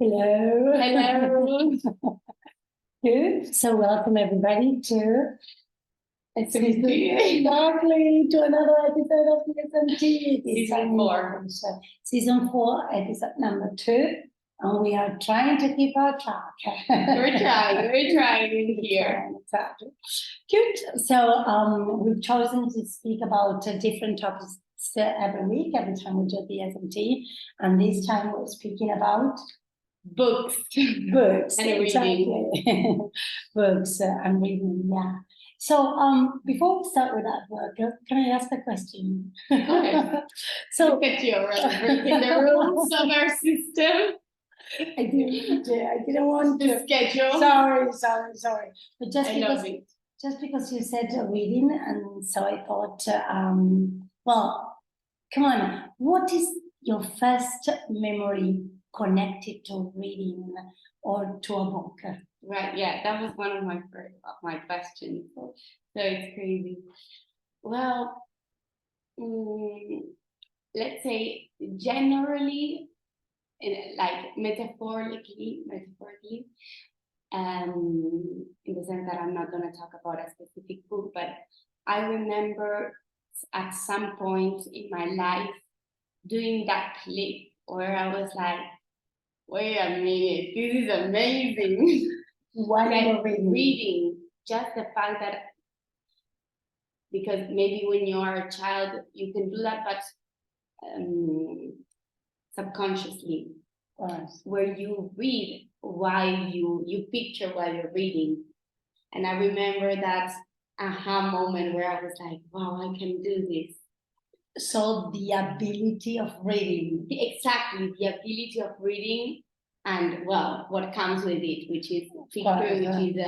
Hello. Hello. Good. So welcome everybody to SMT. Exactly, to another episode of the SMT. Season 4. Season 4, episode number 2. And we are trying to keep our track. We're trying in here. Exactly. Good. So we've chosen to speak about different topics every week, every time we do the SMT. And this time we're speaking about books. Books. And reading. Exactly. Books and reading, yeah. So before we start with that work, can I ask a question? So look at you already breaking the rules of our system. I didn't want to schedule. Sorry. But just because you said reading, and so I thought, well, come on. What is your first memory connected to reading or to a book? Right. Yeah, that was one of my questions. So it's crazy. Well, let's say generally. Like metaphorically, in the sense that I'm not going to talk about a specific book, but I remember at some point in my life doing that clip where I was like, wait a minute, this is amazing. Why like reading, just the fact that, because maybe when you are a child, you can do that, but subconsciously, where you read while you picture while you're reading. And I remember that aha moment where I was like, wow, I can do this. So the ability of reading. Exactly, the ability of reading, and well, what comes with it, which is picture, which is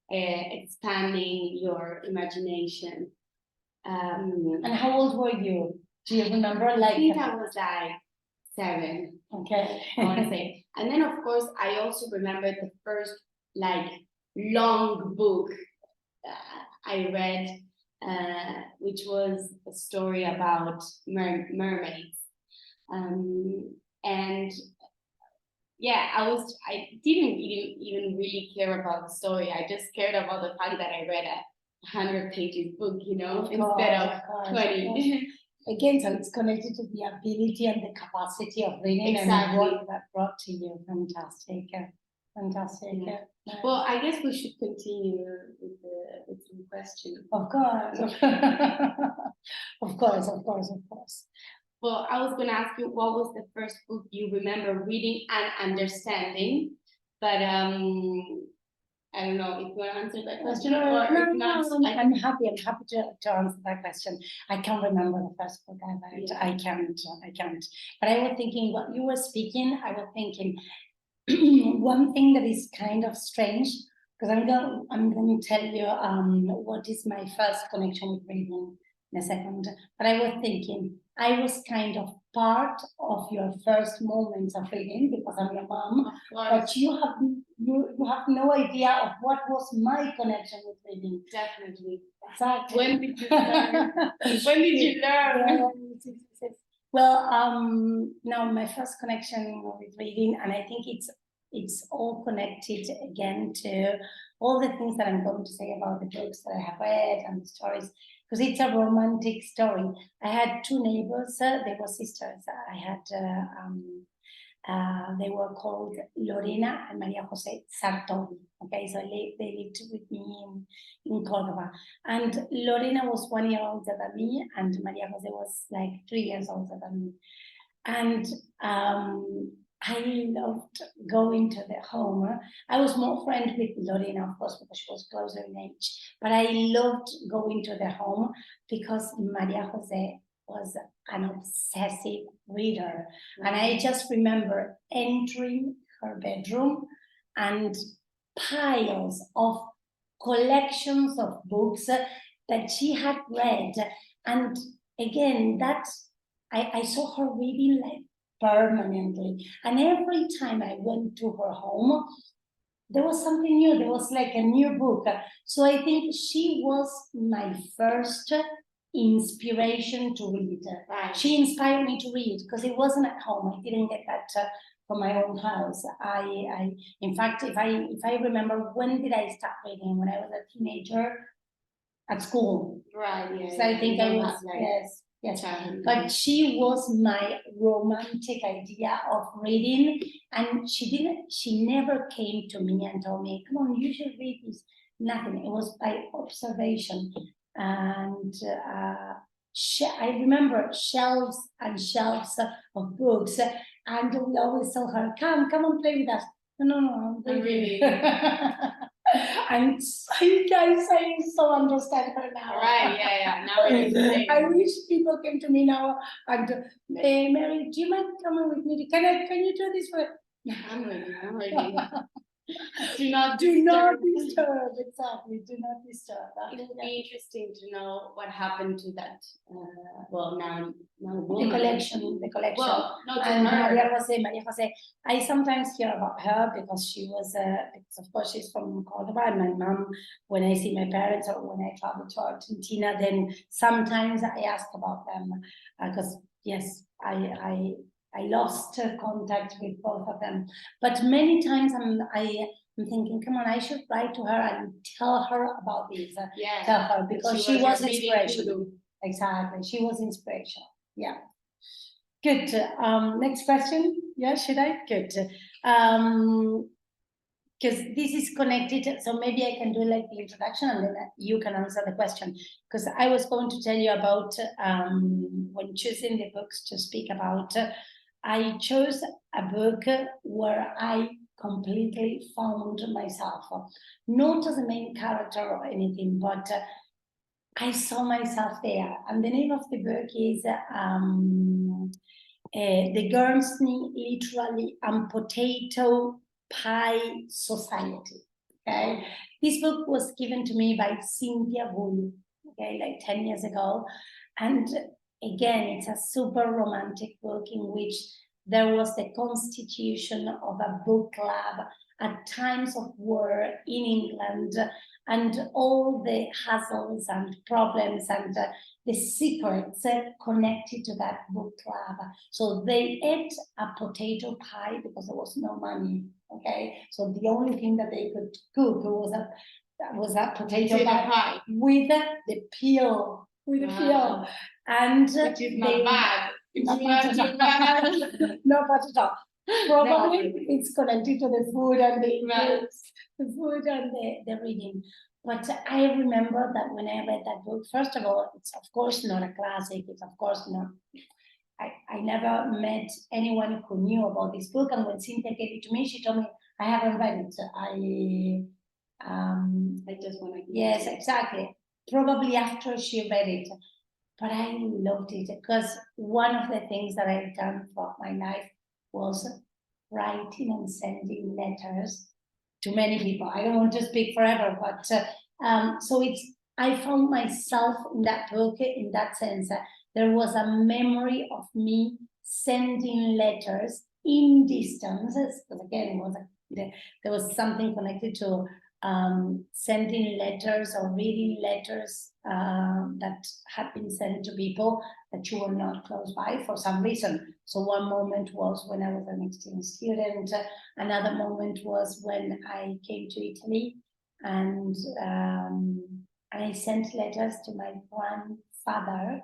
expanding your imagination. And how old were you? Do you remember? I think I was like 7. Okay. I want to say. And then, of course, I also remember the first long book I read, which was a story about mermaids. And yeah, I didn't even really care about the story. I just cared about the fact that I read a 100 pages book, instead of 20. Again, so it's connected to the ability and the capacity of reading. Exactly. And what that brought to you. Fantastic. Yeah. Well, I guess we should continue with some questions. Of course. Of course. Well, I was going to ask you, what was the first book you remember reading and understanding? But I don't know if you want to answer that question or if not. I'm happy to answer that question. I can't remember the first book I read. Yeah. I can't. But I was thinking, while you were speaking, one thing that is kind of strange, because I'm going to tell you what is my first connection with reading in a second. But I was thinking, I was kind of part of your first moments of reading because I'm your mom, but you have no idea of what was my connection with reading. Definitely. Exactly. When did you learn? When did you learn? Well, now my first connection with reading, and I think it's all connected again to all the things that I'm going to say about the books that I have read and the stories, because it's a romantic story. I had 2 neighbors, they were sisters. I had, they were called Lorena and Maria Jose Sartori. Okay, so they lived with me in Córdoba. And Lorena was 1 year older than me, and Maria Jose was like 3 years older than me. And I loved going to their home. I was more friends with Lorena, of course, because she was closer in age. But I loved going to their home because Maria Jose was an obsessive reader. And I just remember entering her bedroom and piles of collections of books that she had read. And again, I saw her reading like permanently. And every time I went to her home, there was something new. There was like a new book. So I think she was my first inspiration to read. Right. She inspired me to read because it wasn't at home. I didn't get that from my own house. In fact, if I remember, when did I start reading? When I was a teenager at school. Right. Yeah. So I think I was, yes. But she was my romantic idea of reading, and she never came to me and told me, come on, you should read this. Nothing. It was by observation. And I remember shelves and shelves of books, and we always tell her, come and play with us. No, I'm reading. And I so understand her now. Right, yeah. Now I wish people came to me now and, hey, Mary, do you mind coming with me? Can you do this for? I'm ready. Do not disturb. Exactly. Do not disturb. It would be interesting to know what happened to that. Now the collection. Well, not to and her. Maria Jose. I sometimes hear about her because she was, because of course she's from Cordoba, and my mom. When I see my parents or when I travel to Argentina, then sometimes I ask about them because yes, I lost contact with both of them, but many times I'm thinking, come on, I should write to her and tell her about this. Tell her, because she was inspirational. Exactly, she was inspirational. Yeah. Good. Next question. Yeah, should I? Good. Because this is connected, so maybe I can do like the introduction and then you can answer the question. Because I was going to tell you about when choosing the books to speak about. I chose a book where I completely found myself, not as a main character or anything, but I saw myself there. And the name of the book is The Guernsey Literary and Potato Pie Society. Okay, this book was given to me by Cynthia Bull, okay, like 10 years ago. And again, it's a super romantic book in which there was the constitution of a book club at times of war in England, and all the hassles and problems and the secrets connected to that book club. So they ate a potato pie because there was no money. Okay, so the only thing that they could cook was a potato pie with the peel, and which is not bad. Not bad. No, but at all. Probably it's connected to the food and the reading. But I remember that when I read that book, first of all, it's of course not a classic. It's of course not. I never met anyone who knew about this book, and when Cynthia gave it to me, she told me I haven't read it. I just want to. Yes, exactly. Probably after she read it, but I loved it because one of the things that I've done throughout my life was writing and sending letters to many people. I don't want to speak forever, but so I found myself in that book in that sense. There was a memory of me sending letters in distances, because again, there was something connected to sending letters or reading letters that had been sent to people that you were not close by for some reason. So one moment was when I was an exchange student. Another moment was when I came to Italy, and I sent letters to my grandfather,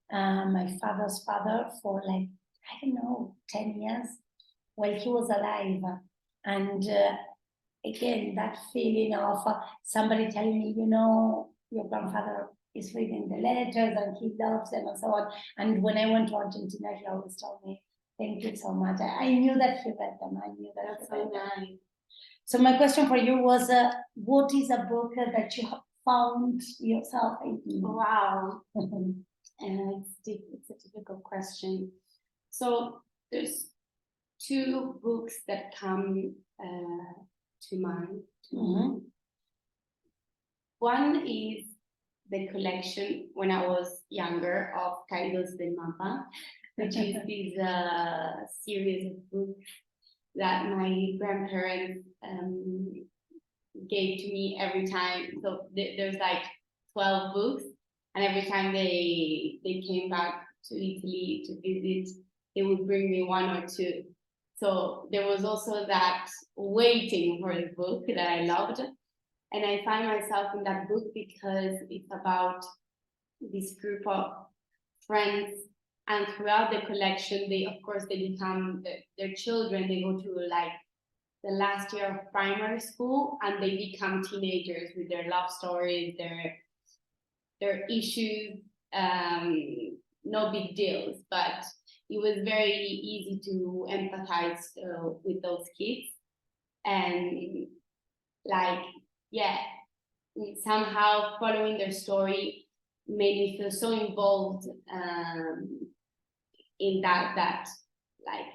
my father's father, for like, I don't know, 10 years while he was alive. And again, that feeling of somebody telling me, your grandfather is reading the letters and he loves them and so on. And when I went to Argentina, he always told me, thank you so much. I knew that he read them. I knew that. That's so nice. So my question for you was, what is a book that you have found yourself in? Wow. It's a difficult question. So there's two books that come to mind. One is the collection when I was younger of Caídos del Mapa, which is this series of books that my grandparents gave to me every time. So there's like 12 books, and every time they came back to Italy to visit, they would bring me one or two. So there was also that waiting for the book that I loved. And I find myself in that book because it's about this group of friends, and throughout the collection, they become their children. They go to like the last year of primary school, and they become teenagers with their love stories, their issues, no big deals, but it was very easy to empathize with those kids. And like, yeah, somehow following their story made me feel so involved in that like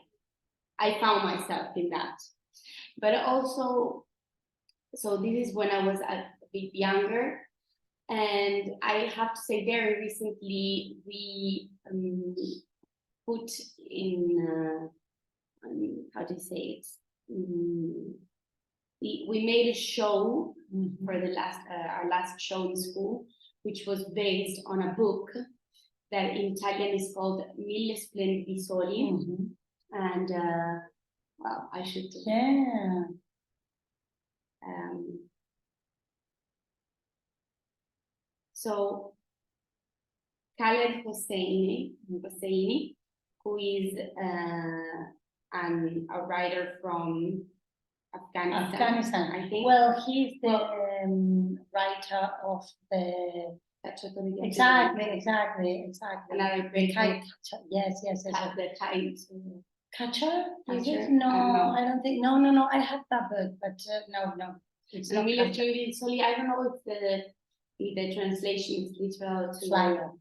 I found myself in that. But also, so this is when I was a bit younger, and I have to say very recently we put in how do you say it, we made a show for the last our last show in school, which was based on a book that in Italian is called Mille Splendidi Soli. And well, I should so Khaled Hosseini, who is a writer from Afghanistan, I think. Well, he's the writer of the exactly. Another great kite catcher. Yes. The kite catcher. Is Catcher? it? No, I don't think. No. I have that book, but no. It's not Mille catcher. Splendidi Soli. I don't know if the translation is literal to Flyer.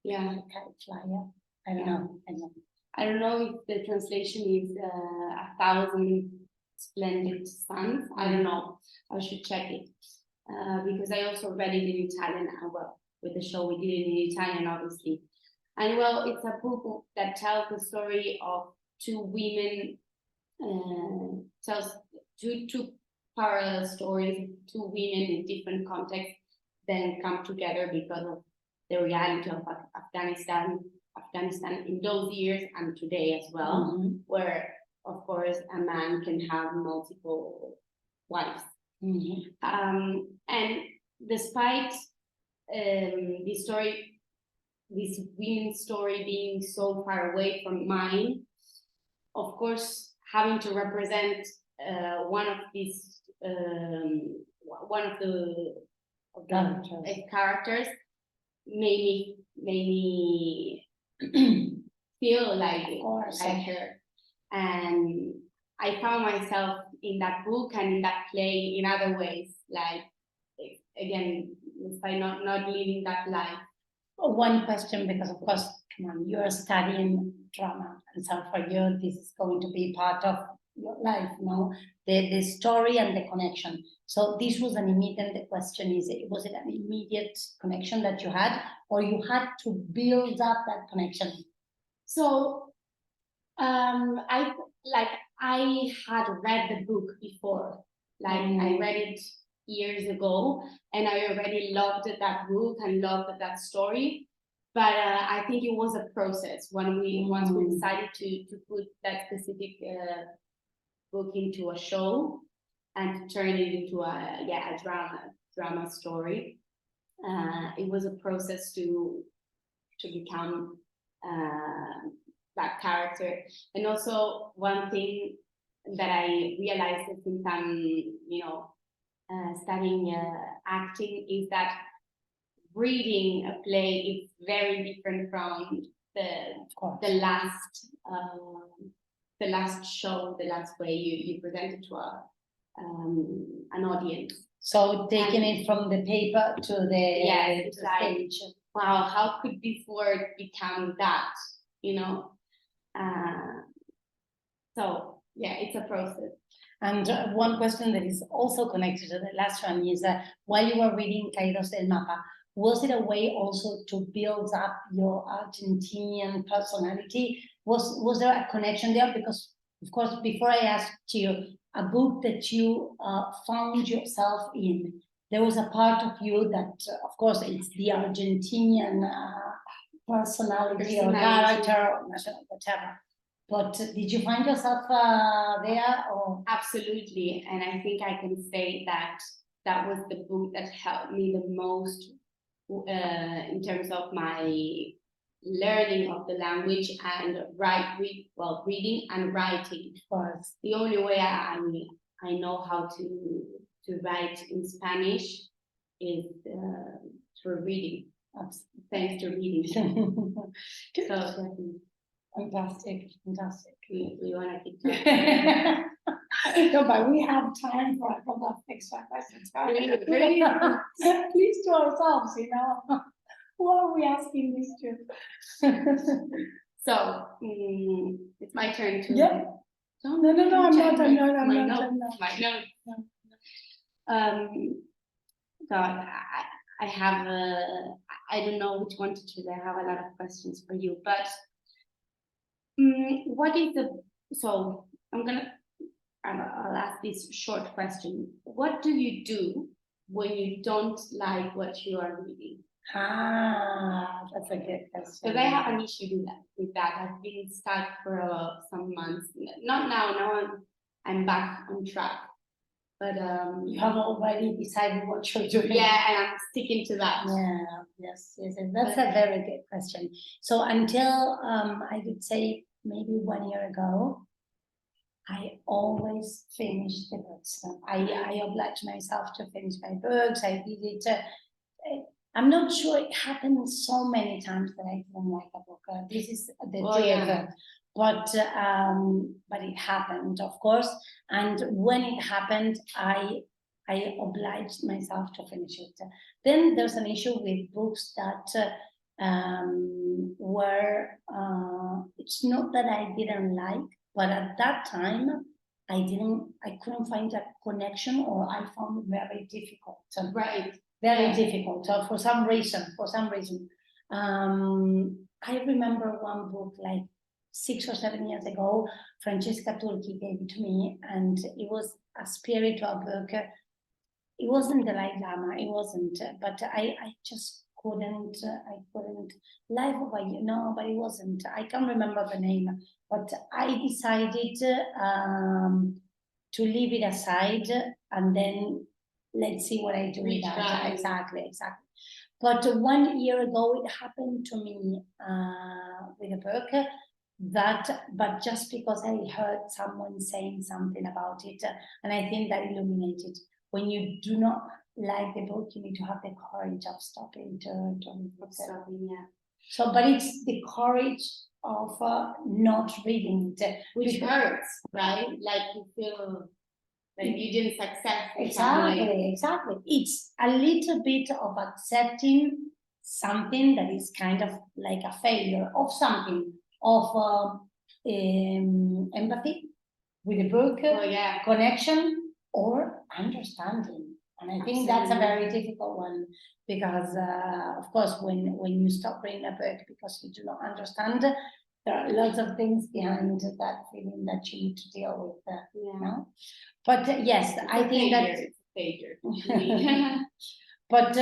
Yeah, Kite flyer. I don't know. I don't know if the translation is 1,000 splendid suns. I don't know. I should check it because I also read it in Italian. Well, with the show we did it in Italian, obviously. And well, it's a book that tells the story of two women. Tells two parallel stories, two women in different contexts, then come together because of the reality of Afghanistan in those years and today as well, where of course a man can have multiple wives. And despite this women's story being so far away from mine, of course having to represent one of the characters made me feel like her, and I found myself in that book and in that play in other ways, like again, despite not living that life. One question, because of course, come on, you're studying drama, and so for you this is going to be part of your life, no? The story and the connection. So this was an immediate, the question is, was it an immediate connection that you had, or you had to build up that connection? So I had read the book before, I read it years ago, and I already loved that book and loved that story. But I think it was a process once we decided to put that specific book into a show and to turn it into a drama story. It was a process to become that character. And also one thing that I realized since I'm studying acting is that reading a play is very different from the last show, the last way you present it to an audience. So taking it from the paper to the stage. Wow, how could this word become that? So yeah, it's a process. And one question that is also connected to the last one is that while you were reading Caídos del Mapa, was it a way also to build up your Argentinian personality? Was there a connection there? Because, of course, before I asked you, a book that you found yourself in, there was a part of you that, of course, it's the Argentinian personality or character or whatever. But did you find yourself there, or? Absolutely, and I think I can say that that was the book that helped me the most in terms of my learning of the language and reading and writing. Of course. The only way I know how to write in Spanish is through reading. Thanks to reading. So definitely. Fantastic. We want to keep talking. No, but we have time for a couple of extra questions. Really? Please to ourselves, you know. Who are we asking this to? So it's my turn to. Yeah. No, I'm not. My note. So I have I don't know which one to choose. I have a lot of questions for you, but what is so I'll ask this short question. What do you do when you don't like what you are reading? That's a good question. Because I have an issue with that. I've been stuck for some months. Not now. Now I'm back on track. But you have already decided what you're doing. Yeah, and I'm sticking to that. Yeah. Yes. That's a very good question. So until I would say maybe 1 year ago, I always finish the books. I oblige myself to finish my books. I did it. I'm not sure it happened so many times that I didn't like a book. This is the truth. Yeah. But it happened, of course. And when it happened, I obliged myself to finish it. Then there's an issue with books that were. It's not that I didn't like, but at that time, I couldn't find a connection, or I found it very difficult. Right. Very difficult. So for some reason, I remember one book like 6 or 7 years ago. Francesca Turchi gave it to me, and it was a spiritual book. It wasn't the Dalai Lama. It wasn't, but I just couldn't. I couldn't. Life of a no, but it wasn't. I can't remember the name. But I decided to leave it aside, and then let's see what I do with that. Exactly. But 1 year ago, it happened to me with a book but just because I heard someone saying something about it, and I think that illuminated. When you do not like the book, you need to have the courage of stopping to read it. Yeah. So, but it's the courage of not reading it, which hurts, right? Like you feel like you didn't succeed. Exactly. It's a little bit of accepting something that is kind of like a failure of something, of empathy with the book, connection, or understanding. And I think that's a very difficult one, because of course when you stop reading a book because you do not understand, there are lots of things behind that feeling that you need to deal with. You know? But yes, I think that it's a failure. But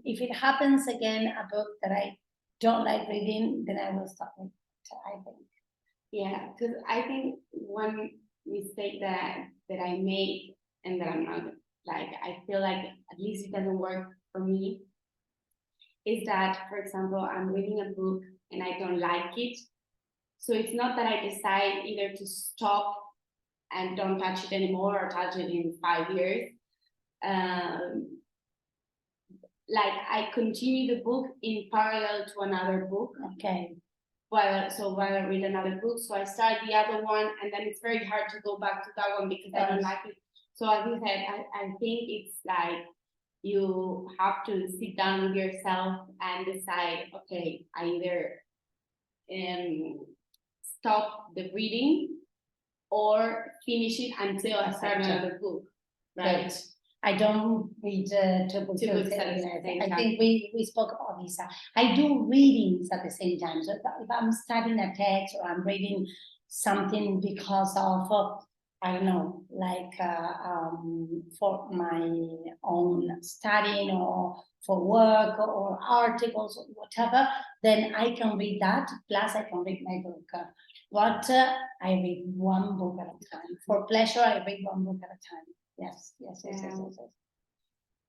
if it happens again, a book that I don't like reading, then I will stop it, I think. Yeah, because I think one mistake that I make, and that I'm not like, I feel like at least it doesn't work for me, is that, for example, I'm reading a book and I don't like it. So it's not that I decide either to stop and don't touch it anymore or touch it in 5 years. Like I continue the book in parallel to another book. Okay. While I read another book, so I start the other one, and then it's very hard to go back to that one because I don't like it. So as you said, I think it's like you have to sit down with yourself and decide, okay, I either stop the reading or finish it until I start another book. Right. I don't read two books at the same time. I think we spoke about this. I do readings at the same time. So if I'm studying a text or I'm reading something because of, I don't know, like for my own studying or for work or articles or whatever, then I can read that, plus I can read my book. But I read one book at a time. For pleasure, I read one book at a time. Yes.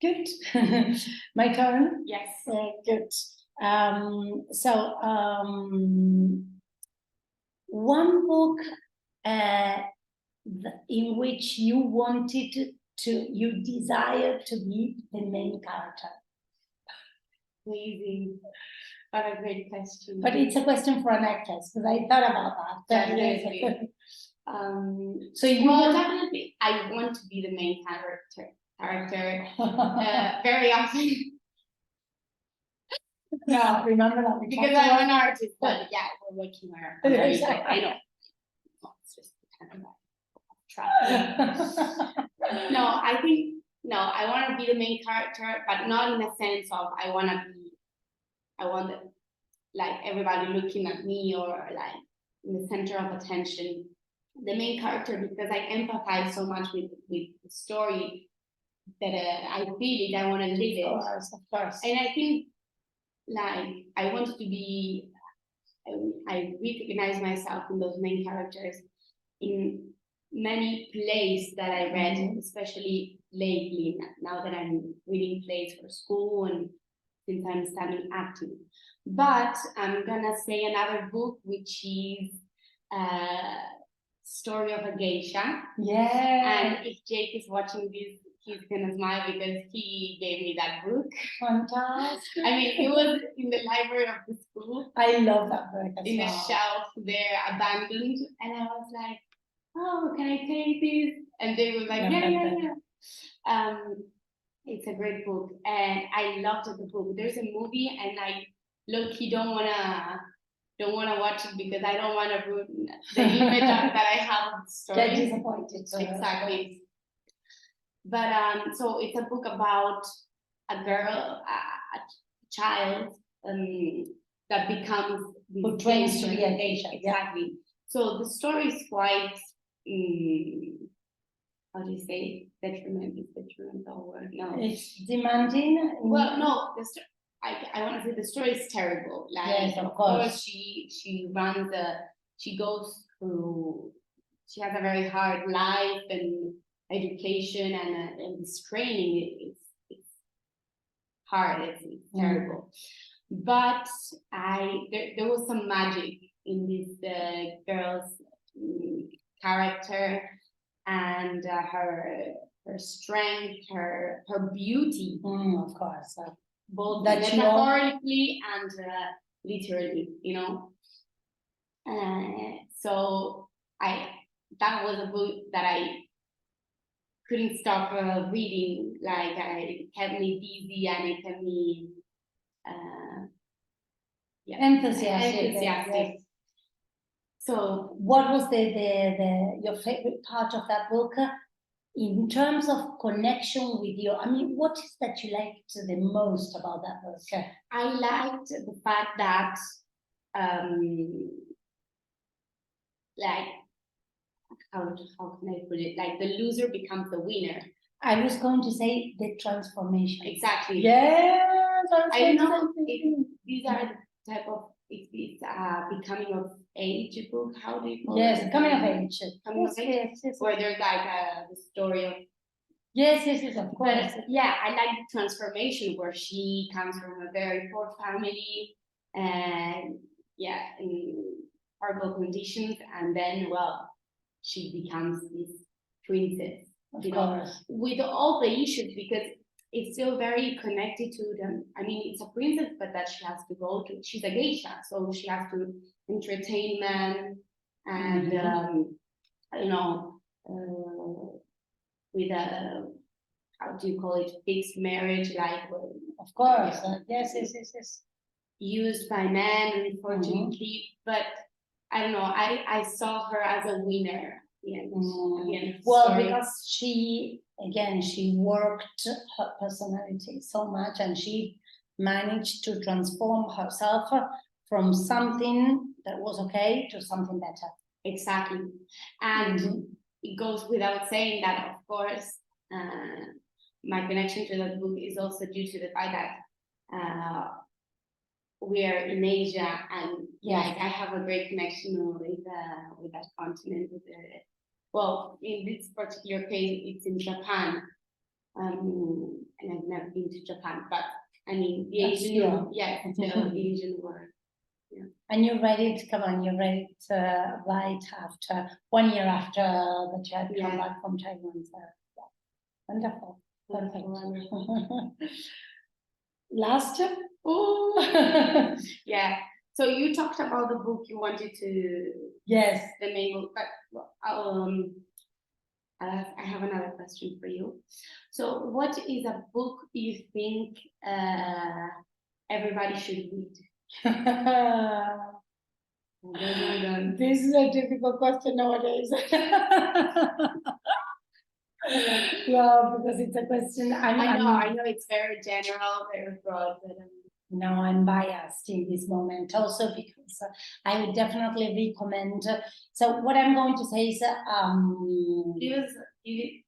Good. My turn. Yes. Good. One book in which you wanted you desired to be the main character. Amazing. What a great question. But it's a question for an actress, because I thought about that. Definitely. So you definitely, I want to be the main character very often. No, remember that because I'm an artist, but yeah, we're working on it. Exactly. I know. It's just kind of try. No, I think I want to be the main character, but not in a sense of I want like everybody looking at me or like in the center of attention. The main character, because I empathize so much with the story that I feel it, I want to live it. Of course. And I think like I wanted to be, I recognize myself in those main characters in many plays that I read, especially lately, now that I'm reading plays for school and since I'm studying acting. But I'm gonna say another book, which is Story of a Geisha. Yeah. And if Jake is watching this, he's gonna smile because he gave me that book. Fantastic. I mean, it was in the library of the school. I love that book as in a shelf there, abandoned, and I was like, "Oh, can I take this?" And they were like, "Yeah." It's a great book, and I loved the book. There's a movie, and I low-key don't wanna watch it because I don't wanna ruin the image that I have of the story. Get disappointed. Exactly. But so it's a book about a girl, a child, that becomes who trains to be a geisha. Exactly. So the story is quite how do you say detrimental word? No. It's demanding. Well, no, I want to say the story is terrible. Like, yes, of course. She runs she goes through, she has a very hard life and education and this training. It's hard. It's terrible. But there was some magic in this girl's character and her strength, her beauty. Of course. Both metaphorically and literally, So that was a book that I couldn't stop reading. Like it kept me busy and it kept me enthusiastic. Yes. So what was your favorite part of that book in terms of connection with you? I mean, what is that you liked the most about that book? I liked the fact that like how can I put it? Like the loser becomes the winner. I was going to say the transformation. Exactly. Yes. I know these are the type of it's becoming of age book. How do you call it? Yes, coming of age. Yes. Where there's like the story of. Yes, of course. But yeah, I like the transformation where she comes from a very poor family and in horrible conditions, and then she becomes this princess. Of course. With all the issues, because it's still very connected to them. I mean, it's a princess, but that she has to go to. She's a geisha, so she has to entertain men, and with a how do you call it, fixed marriage, like of course, yes. Used by men, unfortunately, but I don't know. I saw her as a winner. Because she worked her personality so much, and she managed to transform herself from something that was okay to something better. Exactly. And it goes without saying that, of course, my connection to that book is also due to the fact that we are in Asia, and Yes. like I have a great connection with that continent. Well, in this particular case, it's in Japan, and I've never been to Japan, but I mean the That's Asian, you. yeah, the Asian world. And you're ready to come on, you're ready to write after 1 year after that you had come Yeah. back from Taiwan. So, yeah. Wonderful. Perfect. Wonderful. Last step? Oh. Yeah. So you talked about the book you wanted to, Yes. the main book, but I have another question for you. So what is a book you think everybody should read? This is a difficult question nowadays. Yeah, because it's a question. I know it's very general, very broad, but no, I'm biased in this moment also because I would definitely recommend. So what I'm going to say is,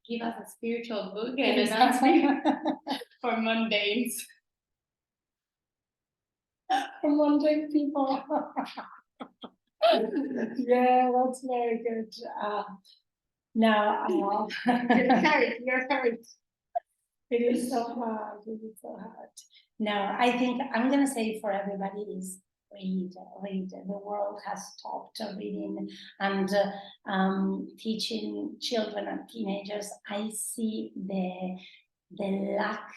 give us a spiritual book and an non-spiritual for mundanes. For mundane people. Yeah, that's very good. Now, You're hurt. It is so hard. It is so hard. No, I think I'm gonna say for everybody is read. The world has stopped reading and teaching children and teenagers. I see the lack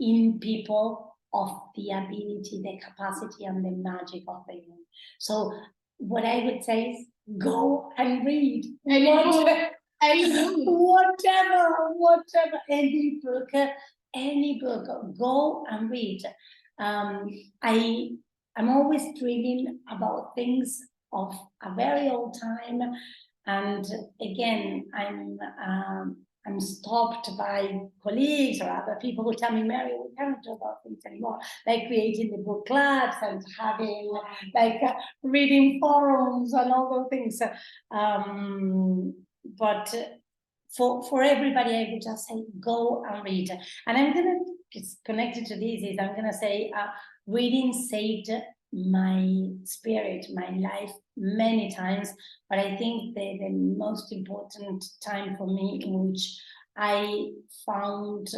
in people of the ability, the capacity, and the magic of reading. So what I would say is go and read. Whatever, any book, go and read. I'm always dreaming about things of a very old time, and again, I'm stopped by colleagues or other people who tell me, Mary, we can't do about things anymore, like creating the book clubs and having like reading forums and all those things. But for everybody, I would just say go and read. And I'm gonna, it's connected to this, is I'm gonna say reading saved my spirit, my life many times. But I think the most important time for me in which I found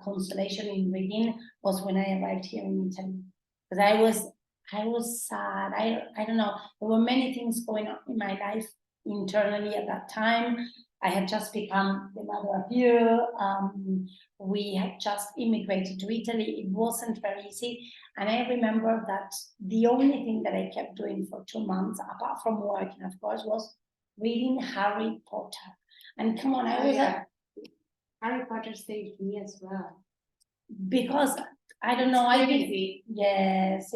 consolation in reading was when I arrived here in Italy. Because I was sad. I don't know. There were many things going on in my life internally at that time. I had just become the mother of you. We had just immigrated to Italy. It wasn't very easy. And I remember that the only thing that I kept doing for 2 months, apart from working, of course, was reading Harry Potter. And come on, I was Harry Potter saved me as well. Because I don't know, I think yes.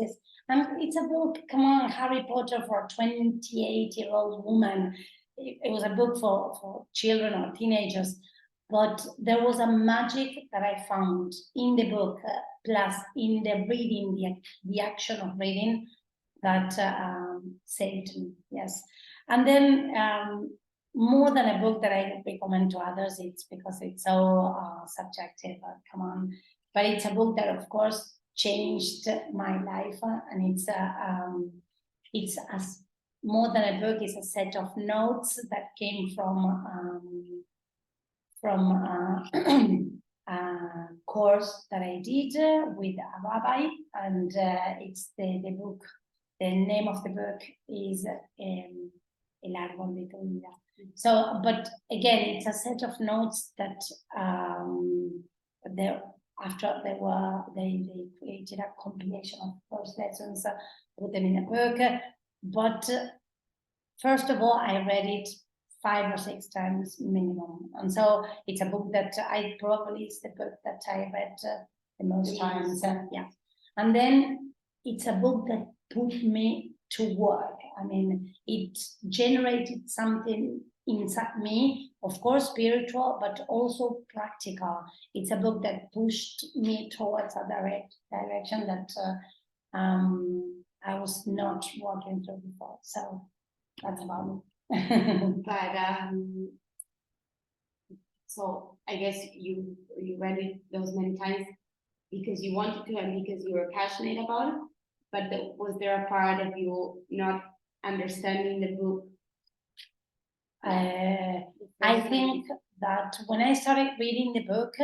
And it's a book, come on, Harry Potter for a 28-year-old woman. It was a book for children or teenagers, but there was a magic that I found in the book, plus in the reading, the action of reading, that saved me, yes. And then more than a book that I would recommend to others, it's because it's so subjective, come on. But it's a book that, of course, changed my life, and it's as more than a book, it's a set of notes that came from a course that I did with a rabbi, and it's the book. The name of the book is El Árbol de tu Vida. So, but again, it's a set of notes that they created a compilation of first lessons, put them in a book. But first of all, I read it 5 or 6 times minimum, and so it's a book that I probably is the book that I read the most times. Yeah, and then it's a book that put me to work. I mean, it generated something inside me, of course, spiritual, but also practical. It's a book that pushed me towards a direction that I was not walking through before. So that's about it. But so I guess you read it those many times because you wanted to and because you were passionate about it. but was there a part of you not understanding the book? I think that when I started reading the book,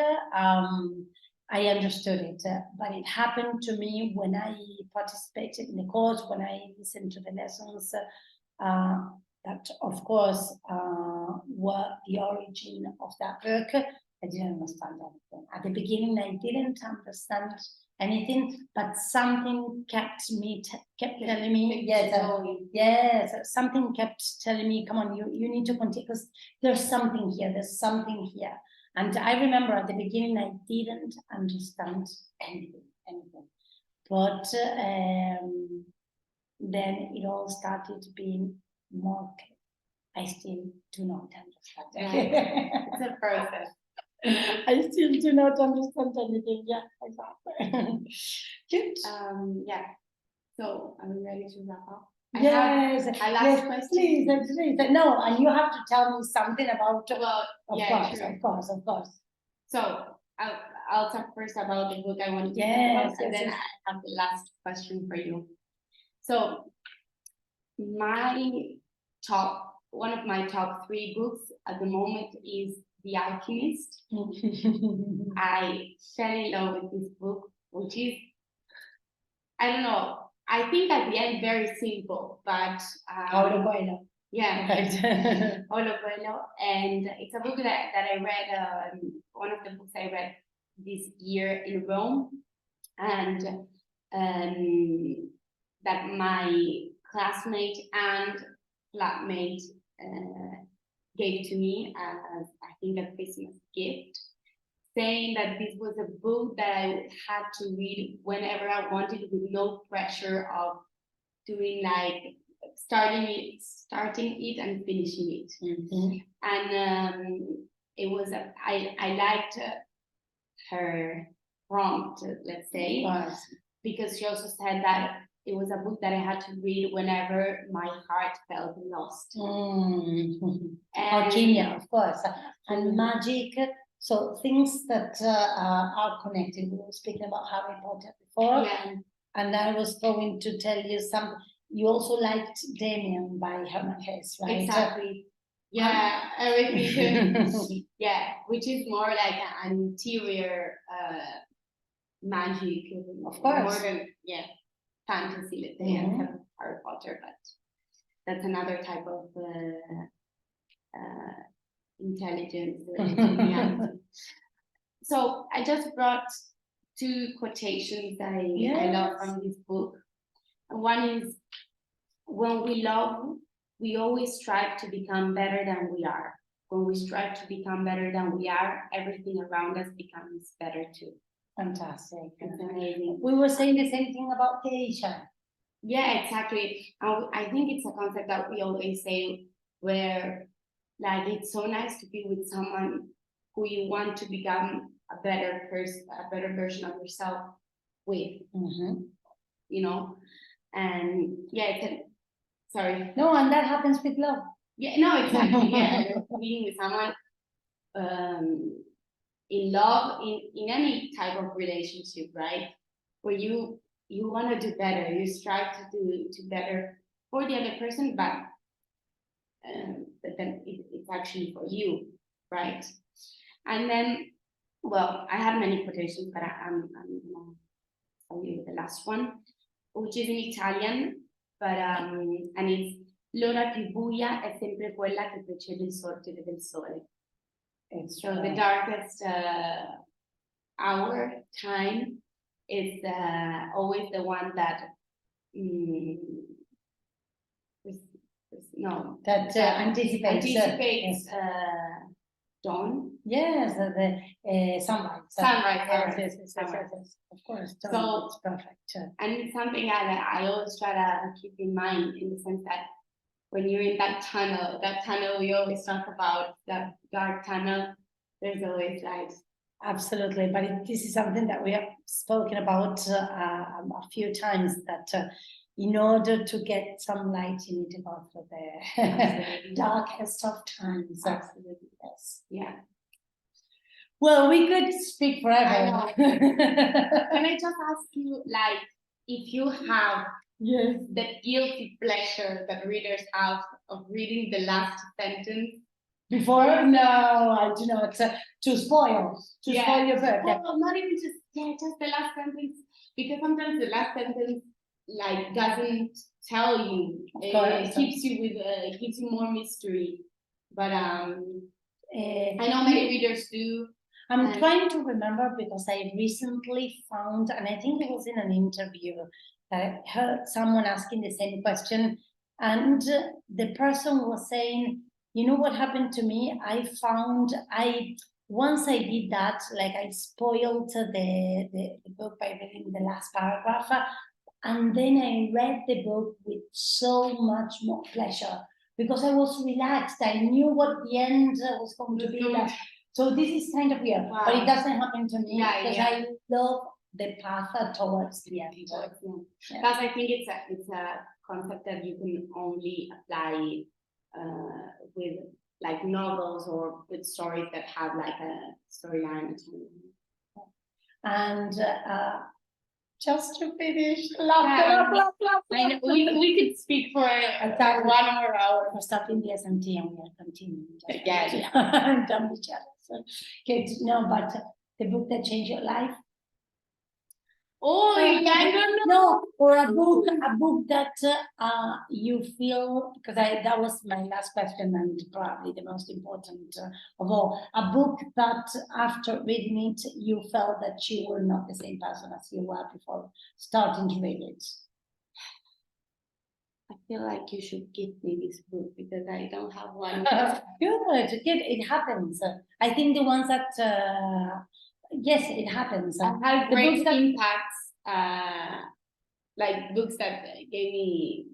I understood it, but it happened to me when I participated in the course, when I listened to the lessons, that of course were the origin of that book. I didn't understand anything. At the beginning, I didn't understand anything, but something kept telling me, yes, something kept telling me, come on, you need to continue, because there's something here. And I remember at the beginning, I didn't understand anything. But then it all started being more clear. I still do not understand. It's a process. I still do not understand anything. Yeah, exactly. Good. Yeah. So are we ready to wrap up? Yes. I last question. Please. No, and you have to tell me something about. Well, of course. So I'll talk first about the book I wanted to talk about, and then I have the last question for you. So one of my top 3 books at the moment is The Alchemist. I fell in love with this book, which is, I don't know, I think at the end very simple, but Paulo Coelho. Yeah, Right. Paulo Coelho, and it's a book that I read, one of the books I read this year in Rome, and that my classmate and flatmate gave to me as, I think, a Christmas gift, saying that this was a book that I had to read whenever I wanted, with no pressure of doing like starting it and finishing it. And it was I liked her prompt, let's say, because she also said that it was a book that I had to read whenever my heart felt lost. Alchemia, of course, and magic. So things that are connected. We were speaking about Harry Potter before, and I was going to tell you something. You also liked Damien by Herman Hesse, right? Exactly. Yeah, everything. Yeah, which is more like an interior magic, of course, more than fantasy, let's say, Harry Potter, but that's another type of intelligence. So I just brought 2 quotations that I love from this book. One is, when we love, we always strive to become better than we are. When we strive to become better than we are, everything around us becomes better too. Fantastic. It's amazing. We were saying the same thing about Geishas. Yeah, exactly. I think it's a concept that we always say, where like it's so nice to be with someone who you want to become a better person, a better version of yourself with. You know, and sorry. No, and that happens with love. Yeah, no, exactly. Yeah, being with someone in love, in any type of relationship, right? Where you want to do better, you strive to do better for the other person, but then it's actually for you, right? And then, well, I have many quotations, but I'm gonna tell you the last one, which is in Italian, but and it's l'ora più buia è sempre quella che precede il sorgere del sole. So the darkest hour, time, is always the one that anticipates dawn. Yes, the sunrise. Sunrise. Yes, of course. So it's perfect. And it's something I always try to keep in mind, in the sense that when you're in that tunnel we always talk about, that dark tunnel, there's always light. Absolutely, but this is something that we have spoken about a few times, that in order to get some light, you need to go through the darkest of times. Absolutely. Yes. Yeah. Well, we could speak forever. I know. Can I just ask you, like, if you have Yes. the guilty pleasure that readers have of reading the last sentence. Before, no, I do not. To spoil your book. Well, not even just the last sentence, because sometimes the last sentence like doesn't tell you. It keeps you with it gives you more mystery. But I know many readers do. I'm trying to remember because I recently found, and I think it was in an interview, I heard someone asking the same question, and the person was saying, you know what happened to me? Once I did that, like I spoiled the book by reading the last paragraph, and then I read the book with so much more pleasure because I was relaxed. I knew what the end was going to be like. So this is kind of weird, but it doesn't happen to me because I love the path towards the end. Because I think it's a concept that you can only apply with like novels or with stories that have like a storyline. And just to finish, we could speak for 1 hour. We're stopping the SMT and we'll continue. Yeah. Don't be jealous. Good. No, but the book that changed your life. Oh, I don't know. No, or a book that you feel, because that was my last question and probably the most important of all. A book that after reading it, you felt that you were not the same person as you were before starting to read it. I feel like you should give me this book because I don't have one. Good, it happens. I think the ones that, yes, it happens. I had great impacts, like books that made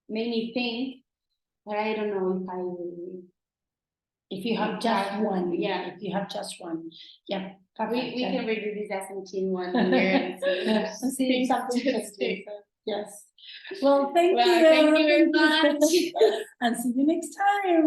me think, but I don't know if you have just one. Yeah, if you have just one. Yeah. We can review this SMT in 1 year and see something interesting. Yes. Well, thank you. Thank you very much. And see you next time.